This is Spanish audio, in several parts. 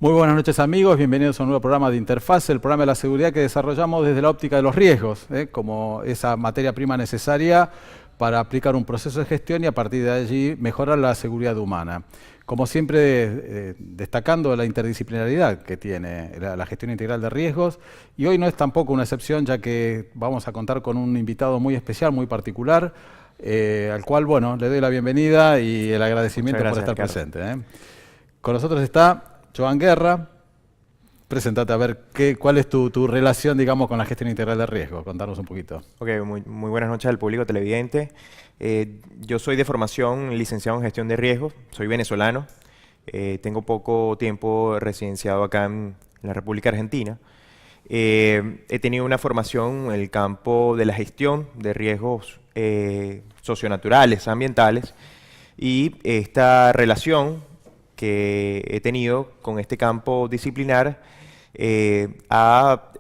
Muy buenas noches amigos, bienvenidos a un nuevo programa de Interfaz, el programa de la seguridad que desarrollamos desde la óptica de los riesgos, como esa materia prima necesaria para aplicar un proceso de gestión y a partir de allí mejorar la seguridad humana. Como siempre, destacando la interdisciplinaridad que tiene la gestión integral de riesgos, y hoy no es tampoco una excepción, ya que vamos a contar con un invitado muy especial, muy particular, al cual, bueno, le doy la bienvenida y el agradecimiento por estar presente. Con nosotros está Joan Guerra. Presentate a ver cuál es tu relación, digamos, con la gestión integral de riesgo. Contarnos un poquito. Ok, muy buenas noches al público televidente. Yo soy de formación licenciado en gestión de riesgos, soy venezolano. Tengo poco tiempo residenciado acá en la República Argentina. He tenido una formación en el campo de la gestión de riesgos socionaturales, ambientales, y esta relación que he tenido con este campo disciplinar se ha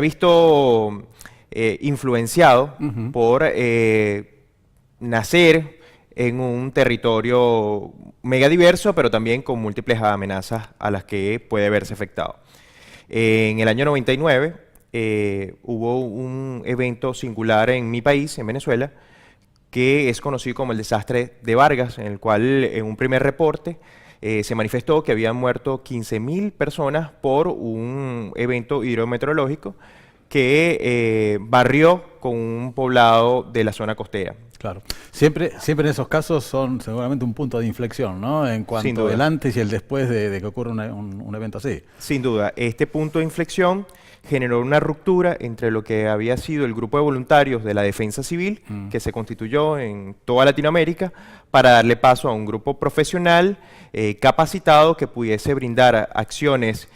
visto influenciado por nacer en un territorio mega diverso, pero también con múltiples amenazas a las que puede verse afectado. En el año 99 hubo un evento singular en mi país, en Venezuela, que es conocido como el desastre de Vargas, en el cual en un primer reporte se manifestó que habían muerto 15.000 personas por un evento hidrometeorológico que barrió con un poblado de la zona costera. Claro. Siempre en esos casos son seguramente un punto de inflexión, ¿no? En cuanto al antes y el después de que ocurra un evento así. Sin duda. Este punto de inflexión generó una ruptura entre lo que había sido el grupo de voluntarios de la Defensa Civil, que se constituyó en toda Latinoamérica, para darle paso a un grupo profesional capacitado que pudiese brindar acciones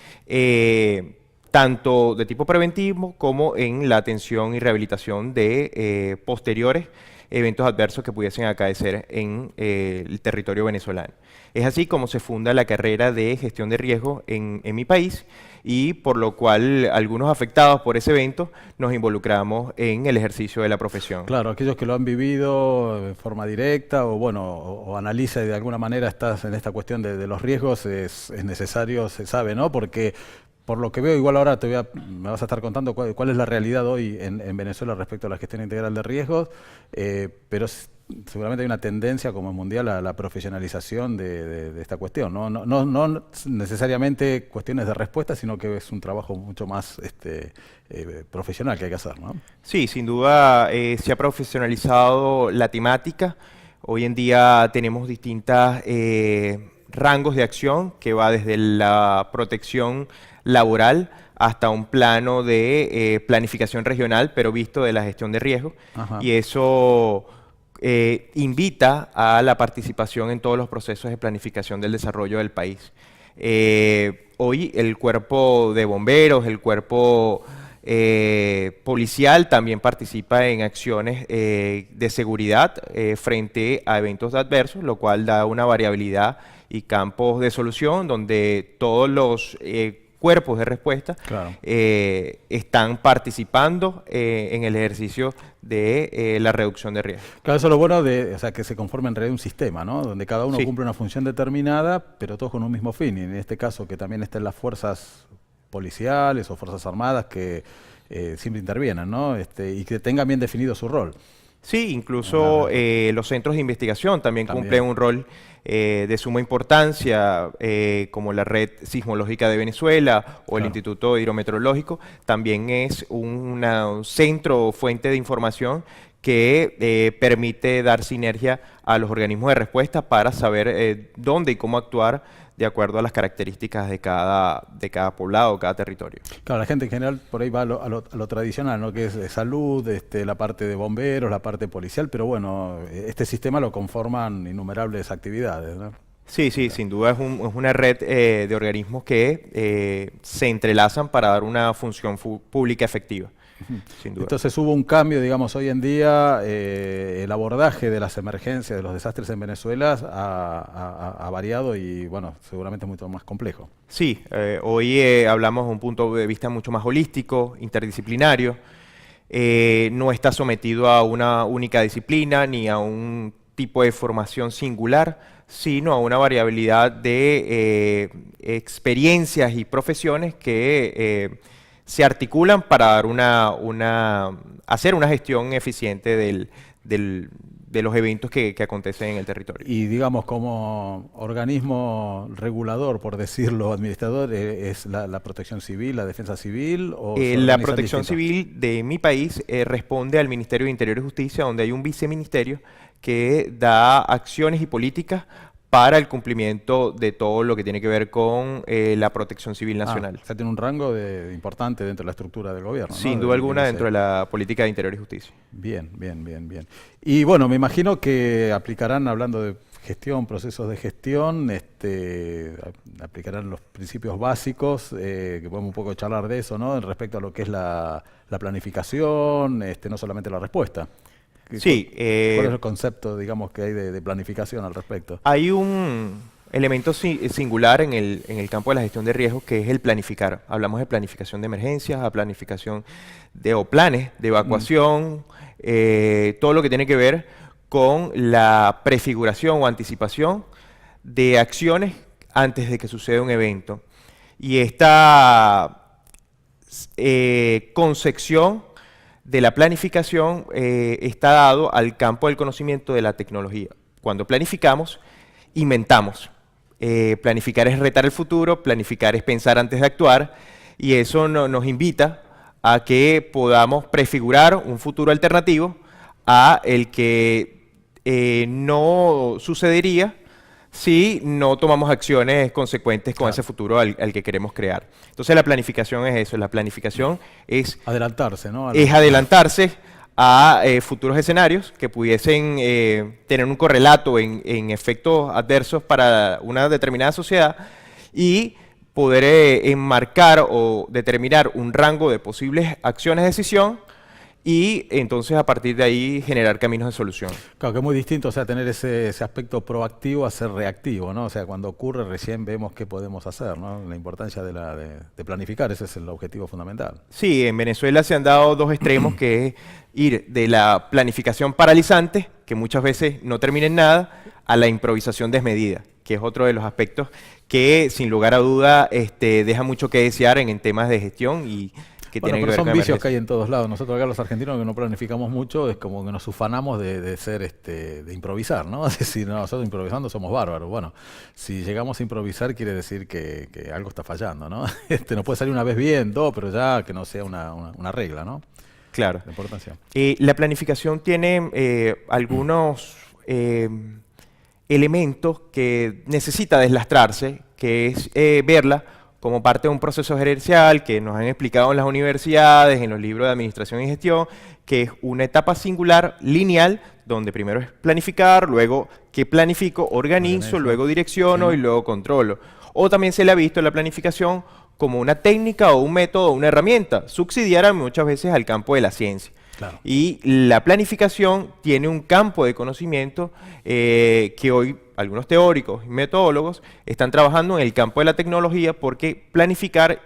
tanto de tipo preventivo como en la atención y rehabilitación de posteriores eventos adversos que pudiesen acaecer en el territorio venezolano. Es así como se funda la carrera de gestión de riesgo en mi país, y por lo cual algunos afectados por ese evento nos involucramos en el ejercicio de la profesión. Claro, aquellos que lo han vivido de forma directa o analiza de alguna manera estás en esta cuestión de los riesgos, es necesario, se sabe, ¿no? Porque por lo que veo, igual ahora me vas a estar contando cuál es la realidad hoy en Venezuela respecto a la gestión integral de riesgos, pero seguramente hay una tendencia como mundial a la profesionalización de esta cuestión, ¿no? No necesariamente cuestiones de respuesta, sino que es un trabajo mucho más profesional que hay que hacer, ¿no? Sí, sin duda se ha profesionalizado la temática. Hoy en día tenemos distintas rangos de acción que va desde la protección laboral hasta un plano de planificación regional, pero visto de la gestión de riesgo. Y eso invita a la participación en todos los procesos de planificación del desarrollo del país. Hoy el cuerpo de bomberos, el cuerpo policial también participa en acciones de seguridad frente a eventos adversos, lo cual da una variabilidad y campos de solución donde todos los cuerpos de respuesta están participando en el ejercicio de la reducción de riesgo. Claro, eso es lo bueno de que se conforme en realidad un sistema, ¿no? Donde cada uno cumple una función determinada, pero todos con un mismo fin. Y en este caso que también estén las fuerzas policiales o fuerzas armadas que siempre intervienen, ¿no? Y que tengan bien definido su rol. Sí, incluso los centros de investigación también cumplen un rol de suma importancia, como la Red Sismológica de Venezuela o el Instituto Hidrometeorológico. También es un centro o fuente de información que permite dar sinergia a los organismos de respuesta para saber dónde y cómo actuar de acuerdo a las características de cada poblado, cada territorio. Claro, la gente en general por ahí va a lo tradicional, ¿no? Que es salud, la parte de bomberos, la parte policial, pero bueno, este sistema lo conforman innumerables actividades, ¿no? Sí, sin duda es una red de organismos que se entrelazan para dar una función pública efectiva. Sin duda. Entonces hubo un cambio, digamos, hoy en día el abordaje de las emergencias, de los desastres en Venezuela ha variado y, bueno, seguramente es mucho más complejo. Sí, hoy hablamos de un punto de vista mucho más holístico, interdisciplinario. No está sometido a una única disciplina ni a un tipo de formación singular, sino a una variabilidad de experiencias y profesiones que se articulan para dar hacer una gestión eficiente de los eventos que acontecen en el territorio. Y digamos, como organismo regulador, por decirlo, administrador, ¿es la protección civil, la defensa civil? ¿O la protección civil de mi país responde al Ministerio de Interior y Justicia, donde hay un viceministerio que da acciones y políticas para el cumplimiento de todo lo que tiene que ver con la protección civil nacional. O sea, tiene un rango importante dentro de la estructura del gobierno, ¿no? Sin duda alguna dentro de la política de Interior y Justicia. Bien, bien, bien, bien. Y bueno, me imagino que aplicarán, hablando de gestión, procesos de gestión, aplicarán los principios básicos, que podemos un poco charlar de eso, ¿no? Respecto a lo que es la planificación, no solamente la respuesta. Sí. ¿Cuál es el concepto, digamos, que hay de planificación al respecto? Hay un elemento singular en el campo de la gestión de riesgos, que es el planificar. Hablamos de planificación de emergencias, planificación o planes de evacuación, todo lo que tiene que ver con la prefiguración o anticipación de acciones antes de que suceda un evento. Y esta concepción de la planificación está dado al campo del conocimiento de la tecnología. Cuando planificamos, inventamos. Planificar es retar el futuro, planificar es pensar antes de actuar, y eso nos invita a que podamos prefigurar un futuro alternativo a el que no sucedería si no tomamos acciones consecuentes con ese futuro al que queremos crear. Entonces la planificación es eso, la planificación es adelantarse, ¿no? Es adelantarse a futuros escenarios que pudiesen tener un correlato en efectos adversos para una determinada sociedad y poder enmarcar o determinar un rango de posibles acciones de decisión y entonces a partir de ahí generar caminos de solución. Claro, que es muy distinto, o sea, tener ese aspecto proactivo a ser reactivo, ¿no? O sea, cuando ocurre recién vemos qué podemos hacer, ¿no? La importancia de planificar, ese es el objetivo fundamental. Sí, en Venezuela se han dado dos extremos, que es ir de la planificación paralizante, que muchas veces no termina en nada, a la improvisación desmedida, que es otro de los aspectos que sin lugar a duda deja mucho que desear en temas de gestión y que bueno, tienen pero que ver son con vicios emergencia. que hay en todos lados. Nosotros acá los argentinos que no planificamos mucho, es como que nos ufanamos de ser, de improvisar, ¿no? Es decir, no, nosotros improvisando somos bárbaros. Bueno, si llegamos a improvisar quiere decir que algo está fallando, ¿no? Nos puede salir una vez bien, dos, pero ya que no sea una regla, ¿no? Claro. La importancia. La planificación tiene algunos elementos que necesita deslastrarse, que es verla como parte de un proceso gerencial que nos han explicado en las universidades, en los libros de administración y gestión, que es una etapa singular, lineal, donde primero es planificar, luego que planifico, organizo, luego direcciono y luego controlo. O también se le ha visto la planificación como una técnica o un método o una herramienta, subsidiaria muchas veces al campo de la ciencia. Claro. Y la planificación tiene un campo de conocimiento que hoy algunos teóricos y metodólogos están trabajando en el campo de la tecnología, porque planificar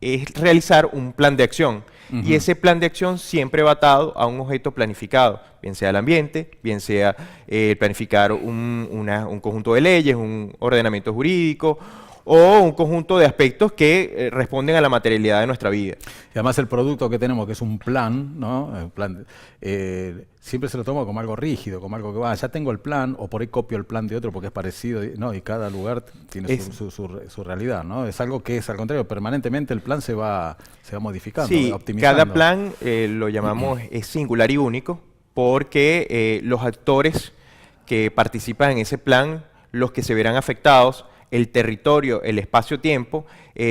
es realizar un plan de acción. Y ese plan de acción siempre va atado a un objeto planificado, bien sea el ambiente, bien sea planificar un conjunto de leyes, un ordenamiento jurídico, o un conjunto de aspectos que responden a la materialidad de nuestra vida. Y además el producto que tenemos, que es un plan, ¿no? El plan, siempre se lo toma como algo rígido, como algo que ya tengo el plan, o por ahí copio el plan de otro porque es parecido, ¿no? Y cada lugar tiene su realidad, ¿no? Es algo que es al contrario, permanentemente el plan se va modificando, sí, optimizando. Cada plan lo llamamos es singular y único, porque los actores que participan en ese plan, los que se verán afectados, el territorio, el espacio-tiempo,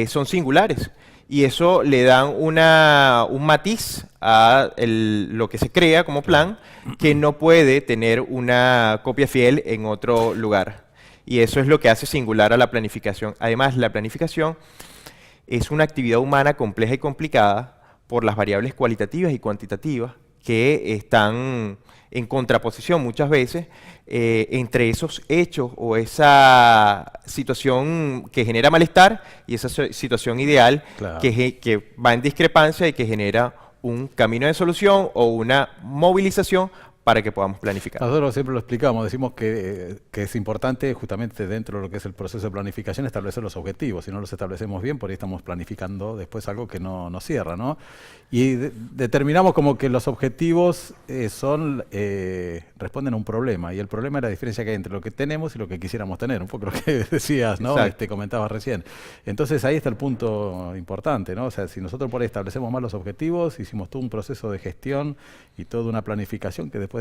son singulares. Y eso le dan un matiz a lo que se crea como plan, que no puede tener una copia fiel en otro lugar. Y eso es lo que hace singular a la planificación. Además, la planificación es una actividad humana compleja y complicada por las variables cualitativas y cuantitativas que están en contraposición muchas veces entre esos hechos o esa situación que genera malestar y esa situación ideal, claro, que va en discrepancia y que genera un camino de solución o una movilización para que podamos planificar. Nosotros siempre lo explicamos, decimos que es importante justamente dentro de lo que es el proceso de planificación establecer los objetivos. Si no los establecemos bien, por ahí estamos planificando después algo que no cierra, ¿no? Y determinamos como que los objetivos responden a un problema, y el problema es la diferencia que hay entre lo que tenemos y lo que quisiéramos tener, un poco lo que decías, ¿no? Comentabas recién. Entonces ahí está el punto importante, ¿no? O sea, si nosotros por ahí establecemos mal los objetivos, hicimos todo un proceso de gestión y toda una planificación que después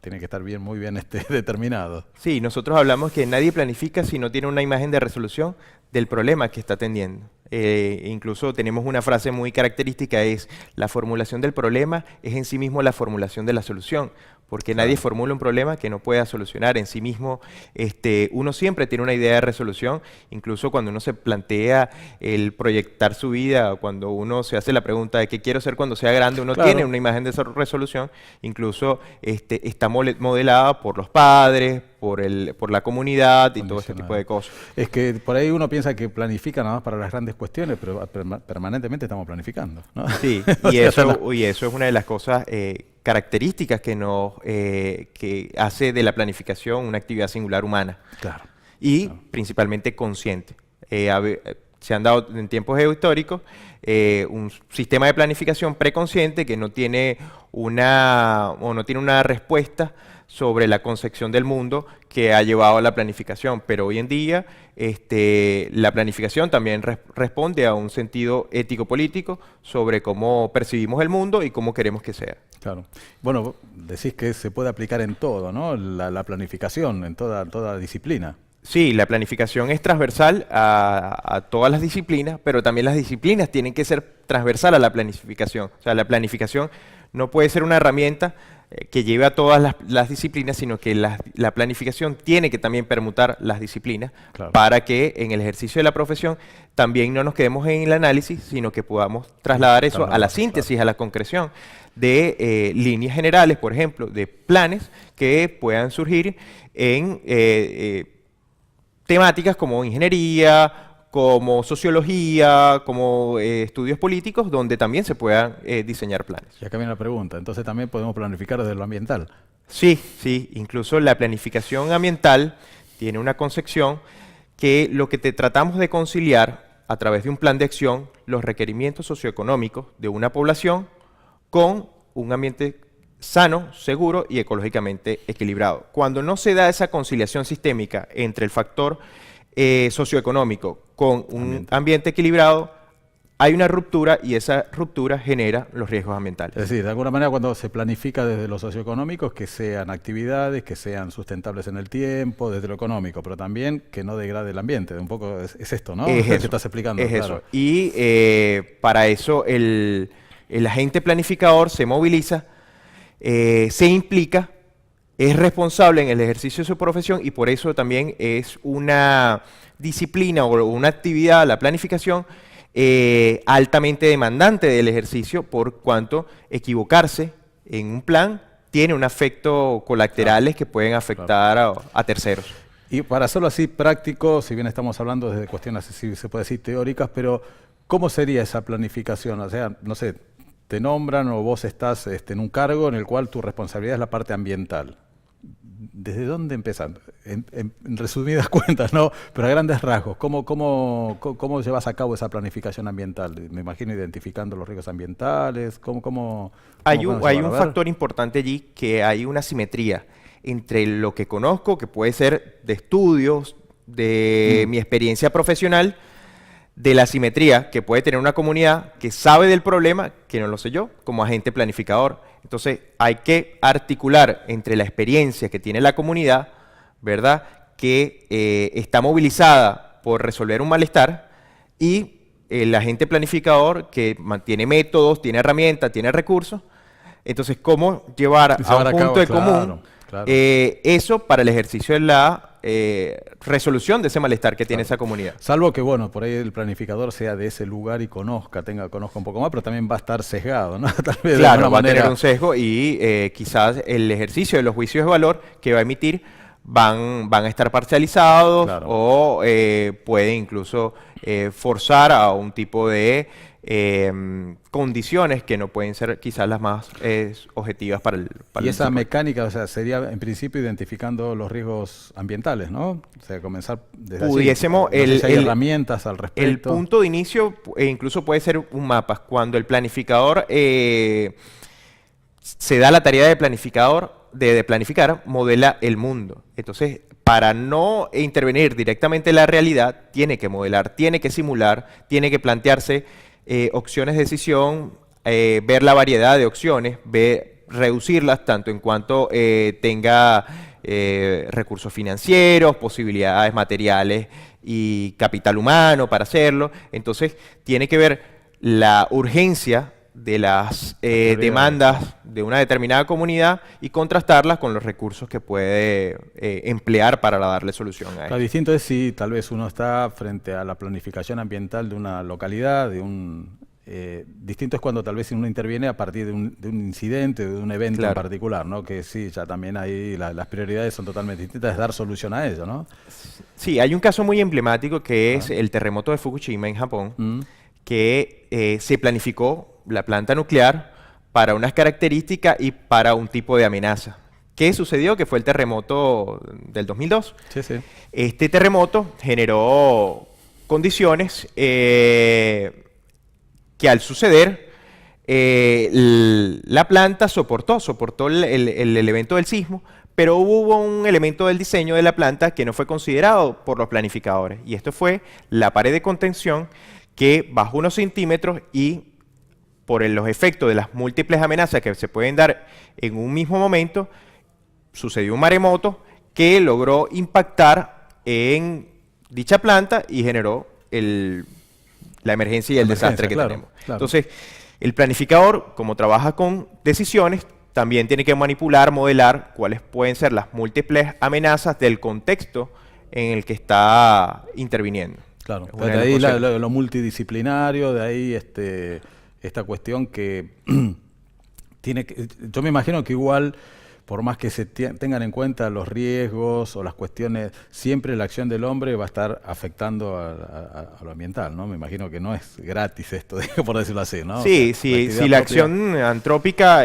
tiene que estar muy bien determinado. Sí, nosotros hablamos que nadie planifica si no tiene una imagen de resolución del problema que está atendiendo. Incluso tenemos una frase muy característica, es la formulación del problema es en sí mismo la formulación de la solución, porque nadie formula un problema que no pueda solucionar en sí mismo. Uno siempre tiene una idea de resolución, incluso cuando uno se plantea el proyectar su vida, cuando uno se hace la pregunta de qué quiero ser cuando sea grande, uno tiene una imagen de esa resolución, incluso está modelada por los padres, por la comunidad y todo este tipo de cosas. Es que por ahí uno piensa que planifica nada más para las grandes cuestiones, pero permanentemente estamos planificando, ¿no? Sí, y eso es una de las cosas características que hace de la planificación una actividad singular humana. Claro. Y principalmente consciente. Se han dado en tiempos históricos un sistema de planificación preconsciente que no tiene una respuesta sobre la concepción del mundo que ha llevado a la planificación, pero hoy en día la planificación también responde a un sentido ético-político sobre cómo percibimos el mundo y cómo queremos que sea. Claro. Bueno, decís que se puede aplicar en todo, ¿no? La planificación, en toda disciplina. Sí, la planificación es transversal a todas las disciplinas, pero también las disciplinas tienen que ser transversal a la planificación. O sea, la planificación no puede ser una herramienta que lleve a todas las disciplinas, sino que la planificación tiene que también permutar las disciplinas, claro, para que en el ejercicio de la profesión también no nos quedemos en el análisis, sino que podamos trasladar eso a la síntesis, claro, a la concreción de líneas generales, por ejemplo, de planes que puedan surgir en temáticas como ingeniería, como sociología, como estudios políticos, donde también se puedan diseñar planes. Y acá viene la pregunta, entonces también podemos planificar desde lo ambiental. Sí, incluso la planificación ambiental tiene una concepción que lo que tratamos de conciliar a través de un plan de acción, los requerimientos socioeconómicos de una población con un ambiente sano, seguro y ecológicamente equilibrado. Cuando no se da esa conciliación sistémica entre el factor socioeconómico con un ambiente equilibrado, hay una ruptura y esa ruptura genera los riesgos ambientales. Es decir, de alguna manera cuando se planifica desde lo socioeconómico, que sean actividades, que sean sustentables en el tiempo, desde lo económico, pero también que no degrade el ambiente. Un poco es esto, ¿no? Es eso que estás explicando. Es claro. Eso. Y para eso el agente planificador se moviliza, se implica, es responsable en el ejercicio de su profesión y por eso también es una disciplina o una actividad, la planificación, altamente demandante del ejercicio, por cuanto equivocarse en un plan tiene un efecto colaterales que pueden afectar a terceros. Y para hacerlo así práctico, si bien estamos hablando desde cuestiones, si se puede decir, teóricas, pero ¿cómo sería esa planificación? O sea, no sé, te nombran o vos estás en un cargo en el cual tu responsabilidad es la parte ambiental. ¿Desde dónde empiezan? En resumidas cuentas, ¿no? Pero a grandes rasgos, ¿cómo llevas a cabo esa planificación ambiental? Me imagino identificando los riesgos ambientales. Hay un factor importante allí, que hay una simetría entre lo que conozco, que puede ser de estudios, de mi experiencia profesional, de la simetría que puede tener una comunidad que sabe del problema, que no lo sé yo, como agente planificador. Entonces hay que articular entre la experiencia que tiene la comunidad, ¿verdad?, que está movilizada por resolver un malestar, y el agente planificador que mantiene métodos, tiene herramientas, tiene recursos. Entonces, ¿cómo llevar a un punto de común eso para el ejercicio de la resolución de ese malestar que tiene esa comunidad? Salvo que, bueno, por ahí el planificador sea de ese lugar y conozca un poco más, pero también va a estar sesgado, ¿no? Tal vez claro, va a tener un sesgo y quizás el ejercicio de los juicios de valor que va a emitir van a estar parcializados, claro, o puede incluso forzar a un tipo de condiciones que no pueden ser quizás las más objetivas para el Y esa desarrollo. mecánica, o sea, sería en principio identificando los riesgos ambientales, ¿no? O sea, comenzar desde allí. Pudiésemos, No sé si hay herramientas al respecto. el punto de inicio incluso puede ser un mapa. Cuando el planificador se da la tarea de planificar, modela el mundo. Entonces, para no intervenir directamente en la realidad, tiene que modelar, tiene que simular, tiene que plantearse opciones de decisión, ver la variedad de opciones, reducirlas tanto en cuanto tenga recursos financieros, posibilidades materiales y capital humano para hacerlo. Entonces, tiene que ver la urgencia de las demandas de una determinada comunidad y contrastarlas con los recursos que puede emplear para darle solución a Lo esto. distinto es si tal vez uno está frente a la planificación ambiental de una localidad, distinto es cuando tal vez uno interviene a partir de un incidente, de un evento en particular, ¿no? Que sí, ya también ahí las prioridades son totalmente distintas, es dar solución a ello, ¿no? Sí, hay un caso muy emblemático que es el terremoto de Fukushima en Japón, que se planificó la planta nuclear para unas características y para un tipo de amenaza. ¿Qué sucedió? Que fue el terremoto del 2002. Sí, sí. Este terremoto generó condiciones que al suceder la planta soportó el evento del sismo, pero hubo un elemento del diseño de la planta que no fue considerado por los planificadores, y esto fue la pared de contención que bajó unos centímetros y por los efectos de las múltiples amenazas que se pueden dar en un mismo momento, sucedió un maremoto que logró impactar en dicha planta y generó la emergencia y el desastre que tenemos. Claro. Entonces, el planificador, como trabaja con decisiones, también tiene que manipular, modelar cuáles pueden ser las múltiples amenazas del contexto en el que está interviniendo. Claro, de ahí lo multidisciplinario, de ahí esta cuestión que yo me imagino que igual, por más que se tengan en cuenta los riesgos o las cuestiones, siempre la acción del hombre va a estar afectando a lo ambiental, ¿no? Me imagino que no es gratis esto, por decirlo así, ¿no? Sí, o sea, si la acción antrópica,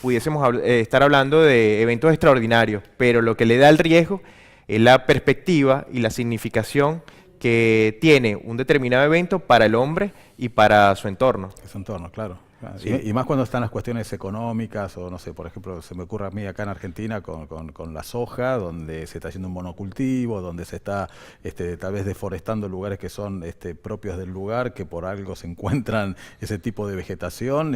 pudiésemos estar hablando de eventos extraordinarios, pero lo que le da el riesgo es la perspectiva y la significación que tiene un determinado evento para el hombre y para su entorno. Su entorno, claro. Sí. Y más cuando están las cuestiones económicas, o no sé, por ejemplo, se me ocurre a mí acá en Argentina con la soja, donde se está haciendo un monocultivo, donde se está tal vez deforestando lugares que son propios del lugar, que por algo se encuentran ese tipo de vegetación.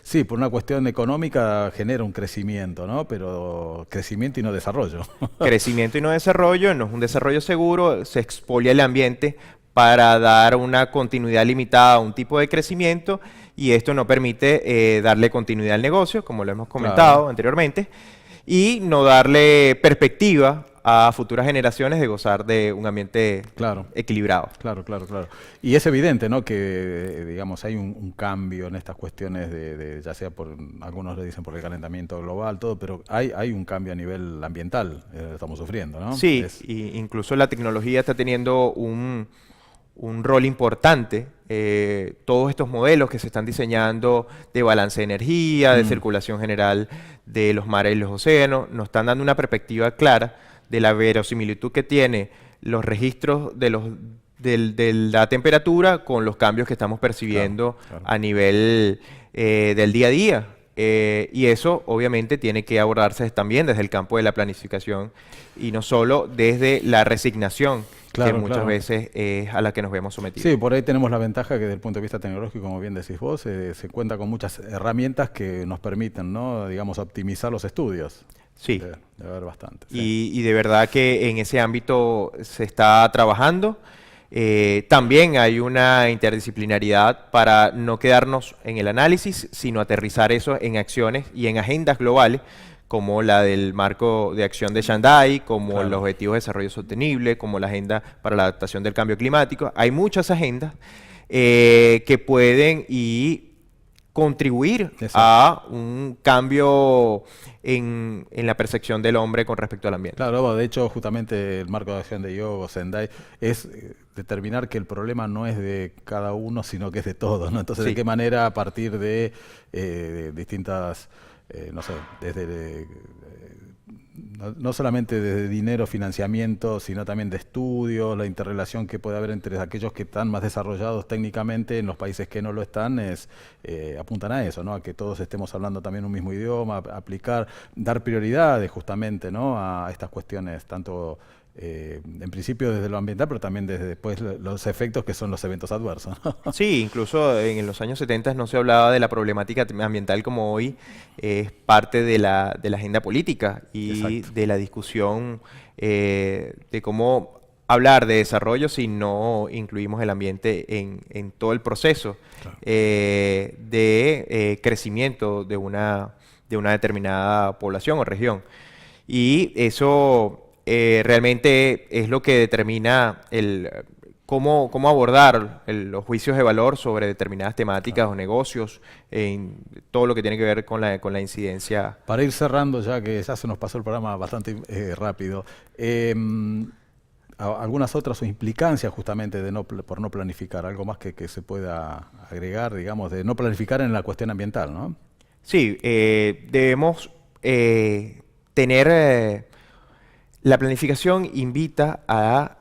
Sí, por una cuestión económica genera un crecimiento, ¿no? Pero crecimiento y no desarrollo. Crecimiento y no desarrollo, no es un desarrollo seguro, se expolia el ambiente para dar una continuidad limitada a un tipo de crecimiento, y esto no permite darle continuidad al negocio, como lo hemos comentado anteriormente, y no darle perspectiva a futuras generaciones de gozar de un ambiente equilibrado. Claro. Y es evidente, ¿no?, que digamos hay un cambio en estas cuestiones ya sea por, algunos le dicen por el calentamiento global, todo, pero hay un cambio a nivel ambiental, estamos sufriendo, ¿no? Sí, y incluso la tecnología está teniendo un rol importante. Todos estos modelos que se están diseñando de balance de energía, de circulación general de los mares y los océanos, nos están dando una perspectiva clara de la verosimilitud que tiene los registros de la temperatura con los cambios que estamos percibiendo a nivel del día a día. Y eso obviamente tiene que abordarse también desde el campo de la planificación y no solo desde la resignación que muchas veces es a la que nos vemos sometidos. Sí, por ahí tenemos la ventaja que desde el punto de vista tecnológico, como bien decís vos, se cuenta con muchas herramientas que nos permiten, ¿no?, digamos, optimizar los estudios. Sí. Debe haber bastante. Y de verdad que en ese ámbito se está trabajando. También hay una interdisciplinaridad para no quedarnos en el análisis, sino aterrizar eso en acciones y en agendas globales, como la del marco de acción de Shanghái, como los objetivos de desarrollo sostenible, como la agenda para la adaptación del cambio climático. Hay muchas agendas que pueden y contribuir Exacto. a un cambio en la percepción del hombre con respecto al ambiente. Claro, bueno, de hecho, justamente el marco de acción de Yogo Sendai es determinar que el problema no es de cada uno, sino que es de todos, ¿no? Entonces, ¿de Sí. qué manera a partir de distintas, no sé, no solamente desde dinero, financiamiento, sino también de estudios, la interrelación que puede haber entre aquellos que están más desarrollados técnicamente en los países que no lo están, apuntan a eso, ¿no? A que todos estemos hablando también un mismo idioma, aplicar, dar prioridades justamente, ¿no? A estas cuestiones, tanto en principio desde lo ambiental, pero también desde después los efectos que son los eventos adversos, ¿no? Sí, incluso en los años 70 no se hablaba de la problemática ambiental como hoy es parte de la agenda política y Exacto. de la discusión de cómo hablar de desarrollo si no incluimos el ambiente en todo el proceso Claro. de crecimiento de una determinada población o región. Y eso realmente es lo que determina cómo abordar los juicios de valor sobre determinadas temáticas o negocios, en todo lo que tiene que ver con la incidencia. Para ir cerrando, ya que ya se nos pasó el programa bastante rápido, algunas otras implicancias justamente de por no planificar, algo más que se pueda agregar, digamos, de no planificar en la cuestión ambiental, ¿no? Sí, debemos tener... La planificación invita a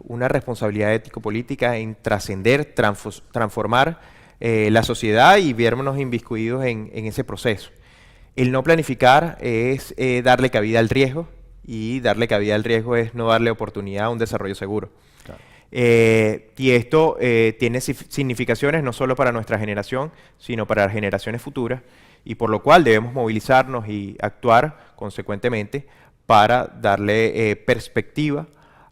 una responsabilidad ético-política en trascender, transformar la sociedad y vernos inmiscuidos en ese proceso. El no planificar es darle cabida al riesgo, y darle cabida al riesgo es no darle oportunidad a un desarrollo seguro. Claro. Y esto tiene significaciones no solo para nuestra generación, sino para las generaciones futuras, y por lo cual debemos movilizarnos y actuar consecuentemente para darle perspectiva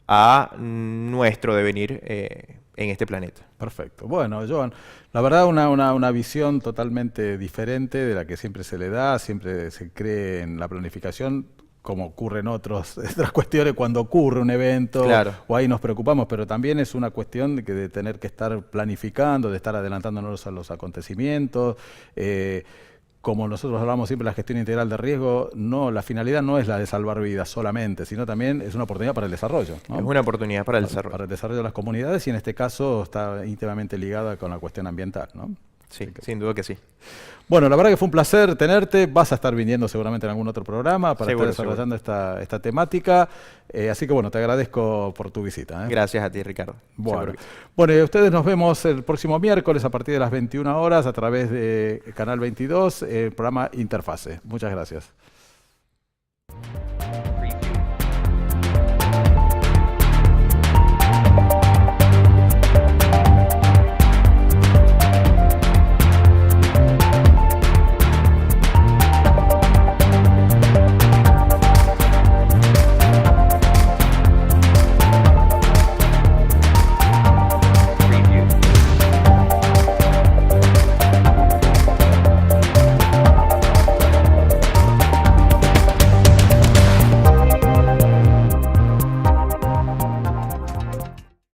a nuestro devenir en este planeta. Perfecto. Bueno, Joan, la verdad una visión totalmente diferente de la que siempre se le da, siempre se cree en la planificación, como ocurre en otras cuestiones cuando ocurre un evento, Claro. o ahí nos preocupamos, pero también es una cuestión de tener que estar planificando, de estar adelantándonos a los acontecimientos. Como nosotros hablamos siempre, la gestión integral de riesgo, la finalidad no es la de salvar vidas solamente, sino también es una oportunidad para el desarrollo, ¿no? Es una oportunidad para el desarrollo. Para el desarrollo de las comunidades, y en este caso está íntimamente ligada con la cuestión ambiental, ¿no? Sí, sin duda que sí. Bueno, la verdad que fue un placer tenerte. Vas a estar viniendo seguramente en algún otro programa para Seguro, estar desarrollando esta temática. Así que bueno, te agradezco por tu visita, ¿eh? Gracias a ti, Ricardo. Bueno, Seguro que sí. bueno, y ustedes nos vemos el próximo miércoles a partir de las 21 horas a través de Canal 22, el programa Interfase. Muchas gracias.